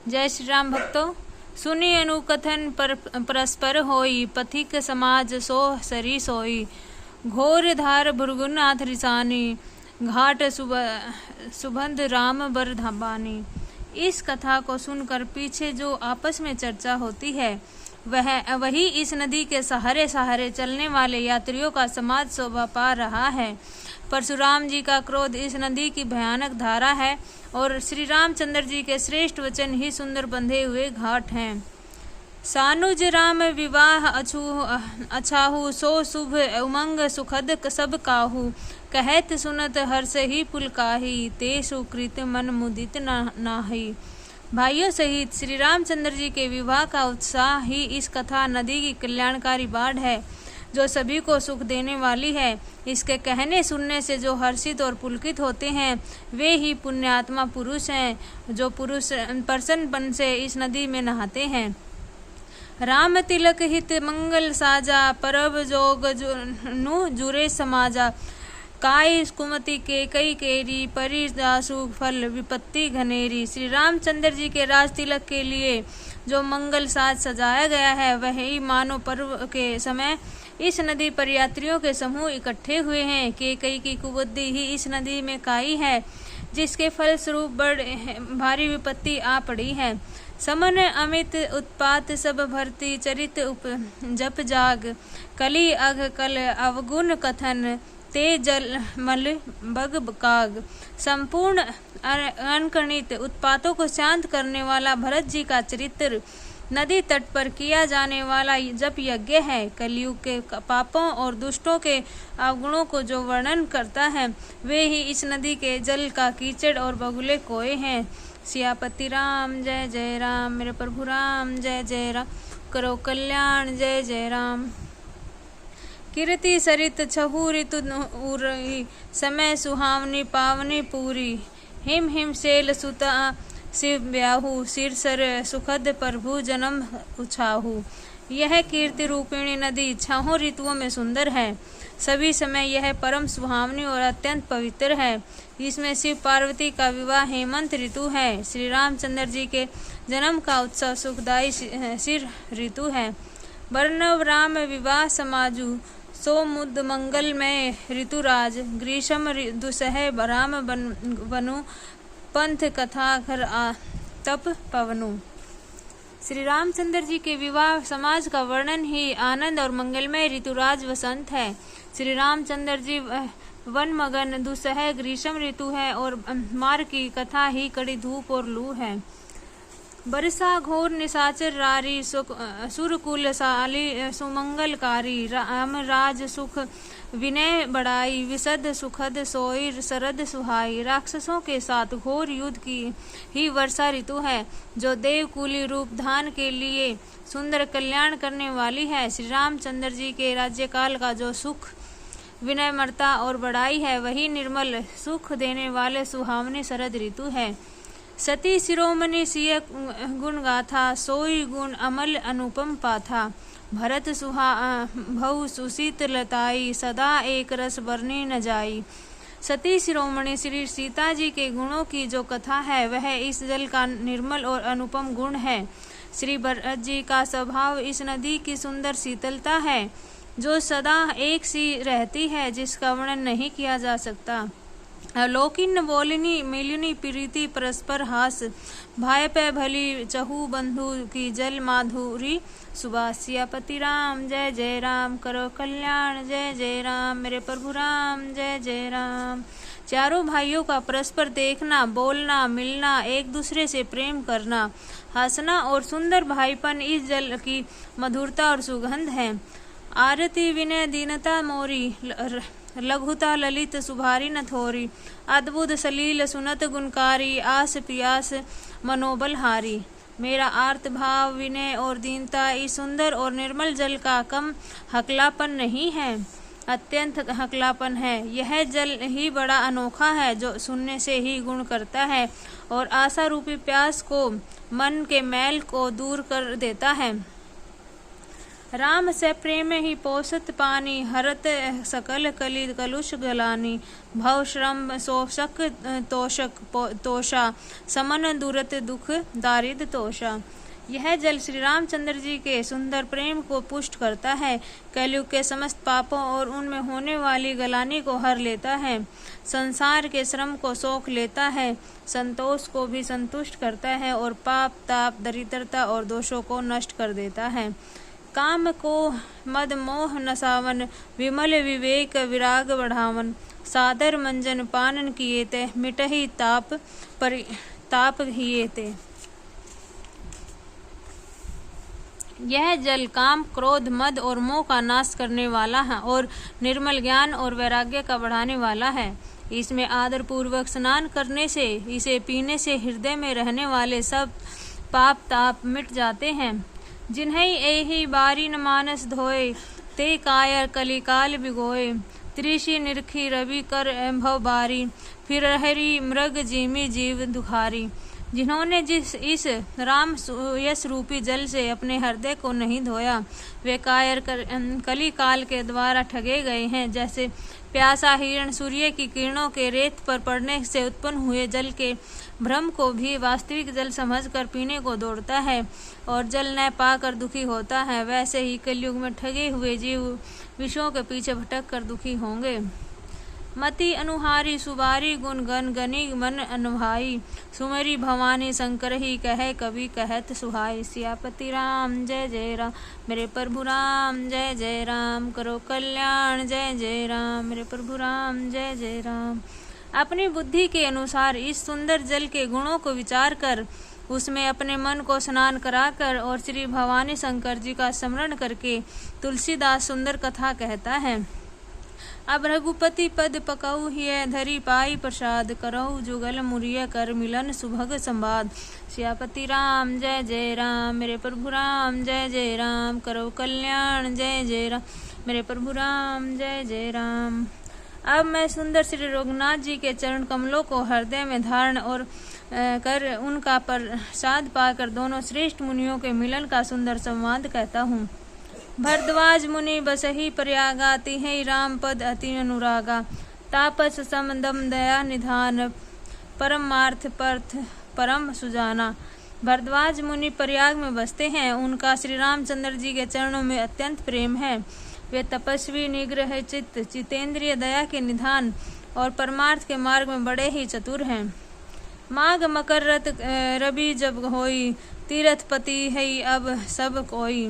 जय श्री राम भक्तों। सुनी अनुकथन परस्पर होई, पथिक समाज सो सरी सोई। घोर धार भृगुनाथ रिसानी, घाट सुबंध राम बर धाबानी। इस कथा को सुनकर पीछे जो आपस में चर्चा होती है वही इस नदी के सहारे सहारे चलने वाले यात्रियों का समाज शोभा पा रहा है। परशुराम जी का क्रोध इस नदी की भयानक धारा है और श्री रामचंद्र जी के श्रेष्ठ वचन ही सुंदर बंधे हुए घाट हैं। सानुज राम विवाह अछाहु, सो शुभ उमंग सुखद सब काहू। कहत सुनत हर्ष ही पुलकाही, ते सुकृत मन मुदित नाही। भाइयों सहित श्री रामचंद्र जी के विवाह का उत्साह ही इस कथा नदी की कल्याणकारी बाढ़ है जो सभी को सुख देने वाली है। इसके कहने सुनने से जो हर्षित और पुलकित होते हैं वे ही पुण्यात्मा पुरुष हैं जो प्रसन्नपन से इस नदी में नहाते हैं। राम तिलक हित मंगल साजा, परब जोग नु जुरे समाजा। काय कुमति के कई केरी, परि दासु फल विपत्ति घनेरी। श्री रामचंद्र जी के राज तिलक के लिए जो मंगल साज सजाया गया है वही मानो पर्व के समय इस नदी पर यात्रियों के समूह इकट्ठे हुए हैं। केकई की कुबुद्धि ही इस नदी में काई है, जिसके फल स्वरूप बड़ भारी विपत्ति आ पड़ी है। समन अमित उत्पात सब भरती, चरित जप जाग। कली अघ कल अवगुण कथन, ते जल मल बग काग। संपूर्ण अनकणित उत्पातों को शांत करने वाला भरत जी का चरित्र नदी तट पर किया जाने वाला जप यज्ञ है। कलयुग के पापों और दुष्टों के अवगुणों को जो वर्णन करता है वे ही इस नदी के जल का कीचड़ और बगुले कोए हैं। सियापति राम जय जय राम, मेरे प्रभु राम जय जय राम, करो कल्याण जय जय राम। कीर्ति सरित छहु ऋतु उरी, समय सुहावनी पावनी पूरी। हिम हिम सेल सुता शिव ब्याहु, सिरसर सुखद प्रभु जन्म उछाहु। यह कीर्ति रूपिणी नदी छहों ऋतुओं में सुंदर है। सभी समय यह परम सुहावनी और अत्यंत पवित्र है। इसमें शिव पार्वती का विवाह हेमंत ऋतु है। श्री रामचंद्र जी के जन्म का उत्सव सुखदायी शिर ऋतु है। वर्णव राम विवाह समाजु, सो मुद मंगल में ऋतुराज। ग्रीष्म दुसह राम बनु, पंथ कथा घर तप पवनु। श्री रामचंद्र जी के विवाह समाज का वर्णन ही आनंद और मंगलमय ऋतुराज वसंत है। श्री रामचंद्र जी वन मगन दुसह ग्रीष्म ऋतु है और मार की कथा ही कड़ी धूप और लू है। बरसा घोर निशाचर रारी, सुरकुल साली सुमंगलकारी। राम राज सुख विनय बड़ाई, विशद सुखद सोई शरद सुहाई। राक्षसों के साथ घोर युद्ध की ही वर्षा ऋतु है जो देवकुली रूप धान के लिए सुंदर कल्याण करने वाली है। श्री रामचंद्र जी के राज्यकाल का जो सुख विनम्रता और बड़ाई है वही निर्मल सुख देने वाले सुहावनी शरद ऋतु है। सती शिरोमणि सिय गुण गाथा, सोई गुण अमल अनुपम पाथा। भरत भव सुशीत लताई, सदा एक रस बरनी न जाई। सती शिरोमणि श्री सीता जी के गुणों की जो कथा है वह इस जल का निर्मल और अनुपम गुण है। श्री भरत जी का स्वभाव इस नदी की सुंदर शीतलता है जो सदा एक सी रहती है, जिसका वर्णन नहीं किया जा सकता। लोकिन बोलिनी मिलिनी प्रीति परस्पर हास, भाई पे भली चहु बंधु की जल माधुरी सुबास। सियापति राम जय जय राम, करो कल्याण जय जय राम, मेरे प्रभु राम जय जय राम। चारों भाइयों का परस्पर देखना, बोलना, मिलना, एक दूसरे से प्रेम करना, हंसना और सुंदर भाईपन इस जल की मधुरता और सुगंध है। आरती विनय दीनता मोरी, लघुता ललित सुभारी न थोरी। अद्भुत सलील सुनत गुणकारी, आस पियास मनोबल हारी। मेरा आर्त भाव विनय और दीनता इस सुंदर और निर्मल जल का कम हकलापन नहीं है, अत्यंत हकलापन है। यह जल ही बड़ा अनोखा है जो सुनने से ही गुण करता है और आशा रूपी प्यास को मन के मैल को दूर कर देता है। राम से प्रेम ही पोषत पानी, हरत सकल कली कलुष गलानी। भव श्रम शोषक तोषक तोषा, समन दूरत दुख दारिद तोषा। यह जल श्री रामचंद्र जी के सुंदर प्रेम को पुष्ट करता है, कलयुग के समस्त पापों और उनमें होने वाली गलानी को हर लेता है, संसार के श्रम को सोख लेता है, संतोष को भी संतुष्ट करता है और पाप ताप दरिद्रता और दोषों को नष्ट कर देता है। काम को मद मोह नसावन, विमल विवेक विराग बढ़ावन। सादर मंजन पानन किए ते, मिटहि ताप हिए ते। यह जल काम क्रोध मद और मोह का नाश करने वाला है और निर्मल ज्ञान और वैराग्य का बढ़ाने वाला है। इसमें आदर पूर्वक स्नान करने से, इसे पीने से हृदय में रहने वाले सब पाप ताप मिट जाते हैं। जिन्हें एहि बारी न मानस धोए, ते कायर कलिकाल बिगोए। त्रिषि निरखी रवि कर भव बारी, फिर हरि मृग जीमी जीव दुखारी। जिन्होंने इस राम यश रूपी जल से अपने हृदय को नहीं धोया, वे कायर कली काल के द्वारा ठगे गए हैं। जैसे प्यासा हिरण सूर्य की किरणों के रेत पर पड़ने से उत्पन्न हुए जल के भ्रम को भी वास्तविक जल समझकर पीने को दौड़ता है और जल न पाकर दुखी होता है, वैसे ही कलयुग में ठगे हुए जीव विषयों के पीछे भटक कर दुखी होंगे। मति अनुहारी सुबारी गुण गन गनी मन अनुभाई, सुमरी भवानी शंकर ही कहे कवि कहत सुहाई। सियापति राम जय जय राम, मेरे प्रभु राम जय जय राम, करो कल्याण जय जय राम, मेरे प्रभु राम जय जय राम। अपनी बुद्धि के अनुसार इस सुंदर जल के गुणों को विचार कर उसमें अपने मन को स्नान कराकर और श्री भवानी शंकर जी का स्मरण करके तुलसीदास सुंदर कथा कहता है। अब रघुपति पद पकऊ हिय, धरी पाई प्रसाद करऊ जुगल मुरिय कर मिलन सुभग संवाद। सियापति राम जय जय राम, मेरे प्रभु राम जय जय राम, करो कल्याण जय जय राम, मेरे प्रभु राम जय जय राम। अब मैं सुंदर श्री रघुनाथ जी के चरण कमलों को हृदय में धारण और कर उनका प्रसाद पाकर दोनों श्रेष्ठ मुनियों के मिलन का सुंदर संवाद कहता हूँ। भरद्वाज मुनि बसहि प्रयागा, तिहि राम पद अति अनुरागा। तापस समदम दया निधान, परमार्थ पर्थ परम सुजाना। भरद्वाज मुनि प्रयाग में बसते हैं, उनका श्री रामचंद्र जी के चरणों में अत्यंत प्रेम है। वे तपस्वी, निग्रह चित्त, जितेंद्रिय, दया के निधान और परमार्थ के मार्ग में बड़े ही चतुर हैं। माघ मकर रत रवि जब होई, तीरथ पति है अब सब कोई।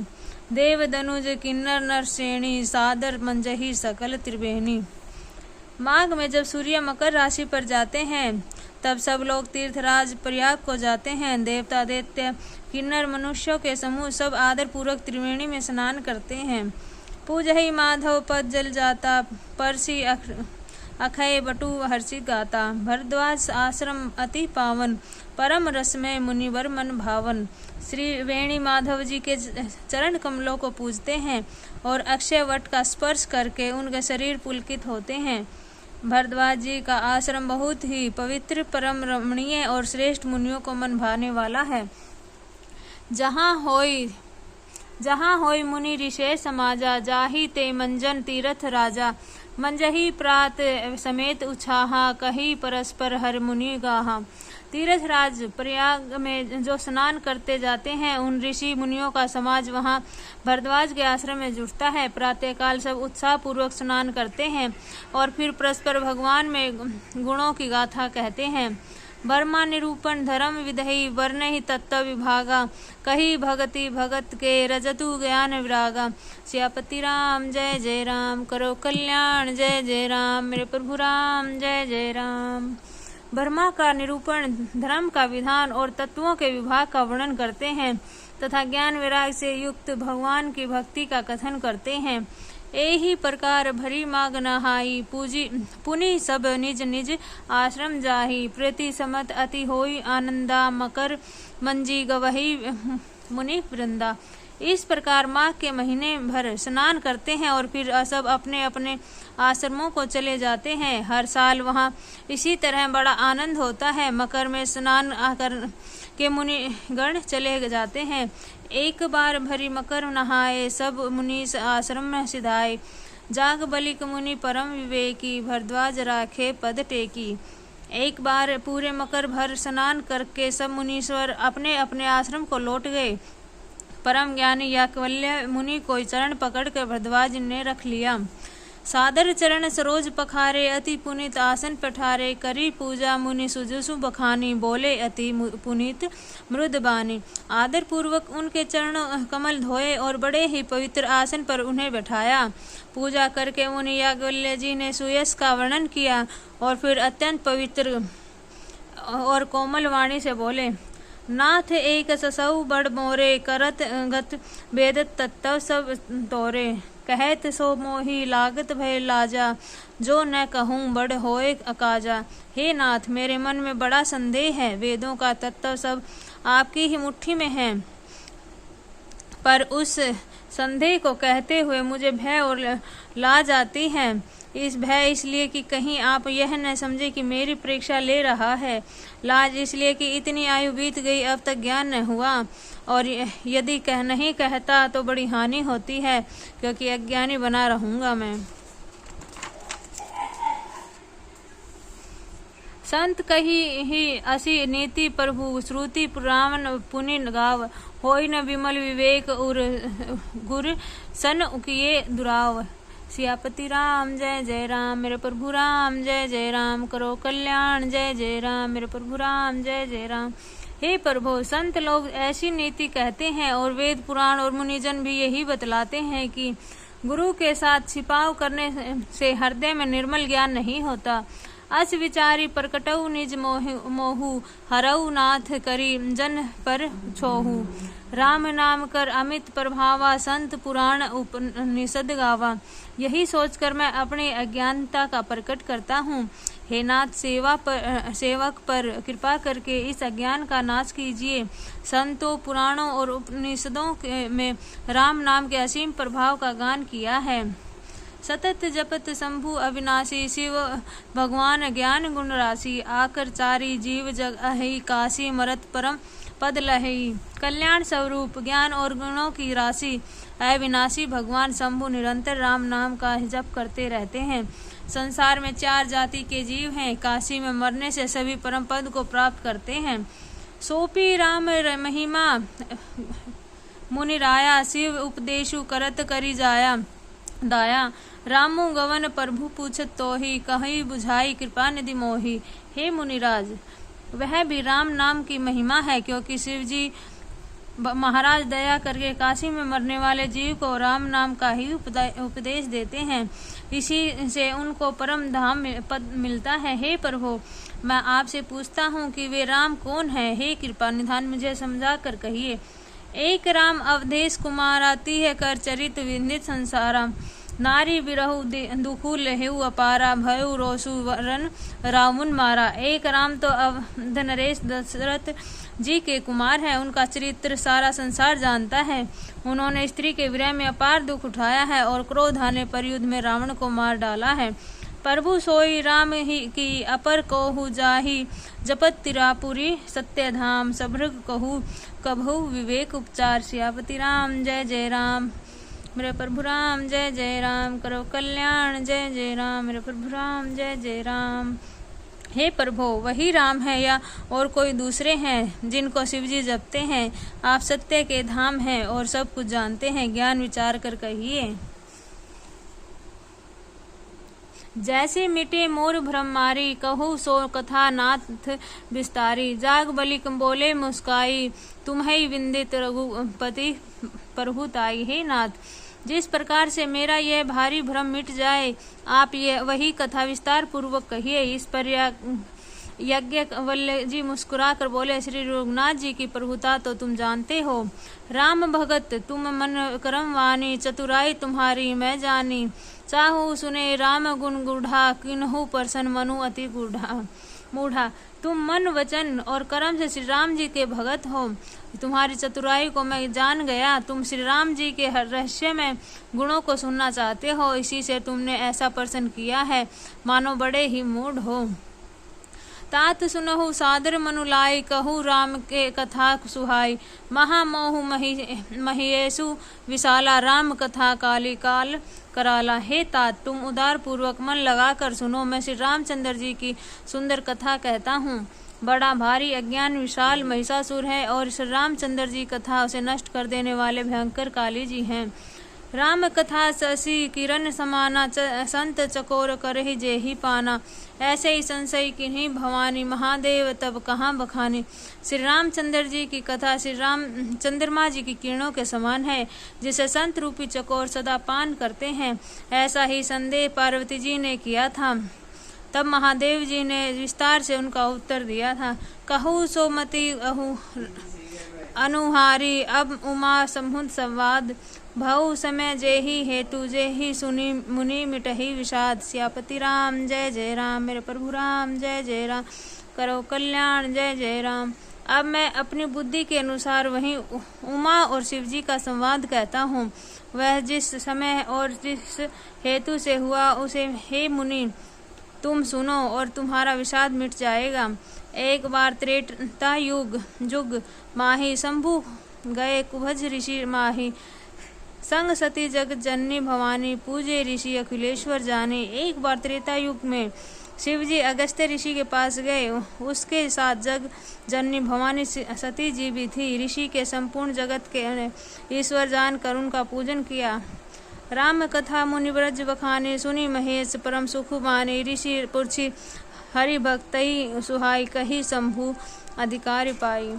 देव दनुज किन्नर नर श्रेणी, सादर मंजही सकल त्रिवेणी। माघ में जब सूर्य मकर राशि पर जाते हैं तब सब लोग तीर्थराज प्रयाग को जाते हैं। देवता दैत्य किन्नर मनुष्यों के समूह सब आदर पूर्वक त्रिवेणी में स्नान करते हैं। पूजहि माधव पद जल जाता, परसी अखय बटु हर्षित गाता। भरद्वाज आश्रम अति पावन, परम रसमय मुनिवर मन भावन। श्री वेणी माधव जी के चरण कमलों को पूजते हैं और अक्षय वट का स्पर्श करके उनके शरीर पुलकित होते हैं। भरद्वाज जी का आश्रम बहुत ही पवित्र, परम रमणीय और श्रेष्ठ मुनियों को मन भाने वाला है। जहाँ होई मुनि ऋषि समाजा, जाहि ते मंजन तीरथ राजा। मंजही प्रात समेत उछाहा, कही परस्पर हर मुनि गाहा। तीर्थराज प्रयाग में जो स्नान करते जाते हैं उन ऋषि मुनियों का समाज वहाँ भरद्वाज के आश्रम में जुटता है। प्रातःकाल सब उत्साह पूर्वक स्नान करते हैं और फिर परस्पर भगवान में गुणों की गाथा कहते हैं। वर्मा निरूपण धर्म विधि, वर्णहि तत्व विभागा। कही भगति भगत के, रजतु ज्ञान विरागा। सियापति राम जय जय राम, करो कल्याण जय जय राम, मेरे प्रभु राम जय जय राम। वर्मा का निरूपण धर्म का विधान और तत्वों के विभाग का वर्णन करते हैं तथा ज्ञान विराग से युक्त भगवान की भक्ति का कथन करते हैं। एही प्रकार भरी माग नहाई, पुनि सब निज निज आश्रम जाही। प्रीति समत अति होई आनंदा, मकर मंजी गवही मुनि वृंदा। इस प्रकार माघ के महीने भर स्नान करते हैं और फिर सब अपने अपने आश्रमों को चले जाते हैं। हर साल वहाँ इसी तरह बड़ा आनंद होता है। मकर में स्नान के मुनिगण चले जाते हैं। एक बार भरी मकर नहाए, सब मुनि आश्रम में सिधाए। जाग बलिक मुनि परम विवेकी, भरद्वाज राखे पद टेकी। एक बार पूरे मकर भर स्नान करके सब मुनीश्वर अपने अपने आश्रम को लौट गए। परम ज्ञानी याज्ञवल्क्य मुनि को चरण पकड़कर भरद्वाज ने रख लिया। सादर चरण सरोज पखारे, अति पुनीत आसन पठारे। करी पूजा मुनि सुजसु बखानी, बोले अति पुनीत मृद बानी। आदर पूर्वक उनके चरण कमल धोए और बड़े ही पवित्र आसन पर उन्हें बैठाया। पूजा करके मुनि याज्ञवल्क्य जी ने सुयश का वर्णन किया और फिर अत्यंत पवित्र और कोमल वाणी से बोले, नाथ एक ससौ बड़ मोरे, करत गत वेदत तत्व सब तोरे। कहत सो मोही लागत भय लाजा, जो न कहूँ बड़ होए अकाजा। हे नाथ, मेरे मन में बड़ा संदेह है, वेदों का तत्व सब आपकी ही मुट्ठी में है, पर उस संदेह को कहते हुए मुझे भय और लाज आती है। इस भय इसलिए कि कहीं आप यह न समझे कि मेरी परीक्षा ले रहा है, लाज इसलिए कि इतनी आयु बीत गई अब तक ज्ञान न हुआ, और यदि नहीं कहता तो बड़ी हानि होती है, क्योंकि अज्ञानी बना रहूंगा मैं। संत कही ही असी नीति प्रभु, श्रुति पुराण पुनि गाव। होई न विमल विवेक उर गुर, सन किए दुराव। सियापति राम जय जय राम, मेरे प्रभु राम जय जय राम। करो कल्याण जय जय राम, मेरे प्रभु राम जय जय राम। हे प्रभु, संत लोग ऐसी नीति कहते हैं और वेद पुराण और मुनिजन भी यही बतलाते हैं कि गुरु के साथ छिपाव करने से हृदय में निर्मल ज्ञान नहीं होता। अस विचारी प्रकटऊ निज मोहु, हरऊ नाथ करी जन पर छोहु। राम नाम कर अमित प्रभावा, संत पुराण उपनिषद गावा। यही सोचकर मैं अपनी अज्ञानता का प्रकट करता हूँ। हे नाथ, सेवक पर कृपा करके इस अज्ञान का नाश कीजिए। संतों, पुराणों और उपनिषदों में राम नाम के असीम प्रभाव का गान किया है। सतत जपत शंभु अविनाशी, शिव भगवान ज्ञान गुण राशि। आकर चारी जीव जग अहि, काशी मरत परम पद लहि। कल्याण स्वरूप ज्ञान और गुणों की राशि अविनाशी भगवान शंभु निरंतर राम नाम का जप करते रहते हैं। संसार में 4 जाति के जीव हैं। काशी में मरने से सभी परम पद को प्राप्त करते हैं। सोपी राम महिमा मुनि राया, शिव उपदेशु करत करी जाया दाया। रामू गवन प्रभु पूछत तोहि, कहि बुझाई कृपा निधि मोहि। हे मुनिराज, वह भी राम नाम की महिमा है, क्योंकि शिव जी महाराज दया करके काशी में मरने वाले जीव को राम नाम का ही उपदेश देते हैं। इसी से उनको परम धाम पद मिलता है। हे प्रभु, मैं आपसे पूछता हूँ कि वे राम कौन है? हे कृपा निधान मुझे समझा कर कहिए। एक राम अवधेश कुमारा, तीह कर चरित विंदित संसारा। नारी बिरहु दुखु लहेउ अपारा, भयउ रोसु वरन रावण मारा। एक राम तो अवध नरेश दशरथ जी के कुमार है। उनका चरित्र सारा संसार जानता है। उन्होंने स्त्री के विरह में अपार दुख उठाया है और क्रोध आने पर युद्ध में रावण को मार डाला है। प्रभु सोई राम ही की अपर कहु जाहि, जपत तिरापुरी सत्य धाम। सभृग कहु कभु विवेक उपचार। सियापति राम जय जय राम, मेरे प्रभु राम जय जय राम। करो कल्याण जय जय राम, मेरे प्रभु राम जय जय राम। हे प्रभु, वही राम है या और कोई दूसरे हैं जिनको शिवजी जपते हैं? आप सत्य के धाम हैं और सब कुछ जानते हैं, ज्ञान विचार कर कहिए। जैसे मिटे मोर भ्रम मारी, कहू सो कथा नाथ विस्तारी। जाग बलिक बोले मुस्काई, तुम्हें विंदित रघुपति प्रभुताई। हे नाथ, जिस प्रकार से मेरा यह भारी भ्रम मिट जाए, आप ये वही कथा विस्तार पूर्वक कहिए। इस पर याज्ञवल्क्य जी मुस्कुरा कर बोले, श्री रघुनाथ जी की प्रभुता तो तुम जानते हो। राम भगत तुम मन करम वानी, चतुराई तुम्हारी मैं जानी। चाहू सुने राम गुण गूढ़ा, किन्हु परसन मनु अति मूढ़ा। तुम मन वचन और कर्म से श्री राम जी के भगत हो। तुम्हारी चतुराई को मैं जान गया। तुम श्री राम जी के रहस्य में गुणों को सुनना चाहते हो, इसी से तुमने ऐसा प्रश्न किया है, मानो बड़े ही मूढ़ हो। तात सुनहु सादर मनु लाई, कहु राम के कथा सुहाई। महामोहु महियेषु विशाला, राम कथा काली काल कराला। हे तात, तुम उदार पूर्वक मन लगाकर सुनो, मैं श्री रामचंद्र जी की सुंदर कथा कहता हूँ। बड़ा भारी अज्ञान विशाल महिषासुर है और श्री रामचंद्र जी कथा उसे नष्ट कर देने वाले भयंकर काली जी हैं। राम कथा शशि किरण समाना, संत चकोर करहि जेहि पाना। ऐसे ही संशय किन्हीं भवानी, महादेव तब कहाँ बखानी। श्री रामचंद्र जी की कथा श्री राम चंद्रमा जी की किरणों के समान है, जिसे संत रूपी चकोर सदा पान करते हैं। ऐसा ही संदेह पार्वती जी ने किया था। तब महादेव जी ने विस्तार से उनका उत्तर दिया था। कहू सोमति अहु अनुहारी, अब उमा समुद संवाद। भऊ समय जेहि हेतु, जेहि सुनी मुनि मिटहि विषाद। सियापति राम जय जय राम, मेरे प्रभु राम जय जय राम, करो कल्याण जय जय राम। अब मैं अपनी बुद्धि के अनुसार वहीं उमा और शिव जी का संवाद कहता हूँ। वह जिस समय और जिस हेतु से हुआ, उसे हे मुनि तुम सुनो और तुम्हारा विषाद मिट जाएगा। एक बार त्रेता जुग माही, शंभु गए कुभज ऋषि माही। संग सती जग जननी भवानी, पूजे ऋषि अखिलेश्वर जाने। एक बार त्रेता युग में शिव जी अगस्त्य ऋषि के पास गए। उसके साथ जग जननी भवानी सती जी भी थी। ऋषि के संपूर्ण जगत के ईश्वर जानकर उनका पूजन किया। राम कथा मुनि ब्रज बखाने, सुनी महेश परम सुख माने। ऋषि पुरछि हरि भक्तई सुहाई, कही शंभु अधिकारी पाई।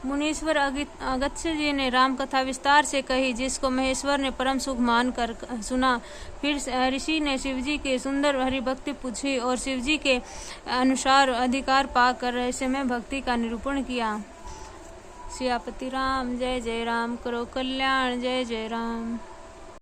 मुनीश्वर अगस्त्य जी ने राम कथा विस्तार से कही, जिसको महेश्वर ने परम सुख मान कर सुना। फिर ऋषि ने शिवजी के सुंदर हरिभक्ति पूछी और शिवजी के अनुसार अधिकार पाकर रहस्यमय भक्ति का निरूपण किया। सियापति राम जय जय राम, करो कल्याण जय जय राम।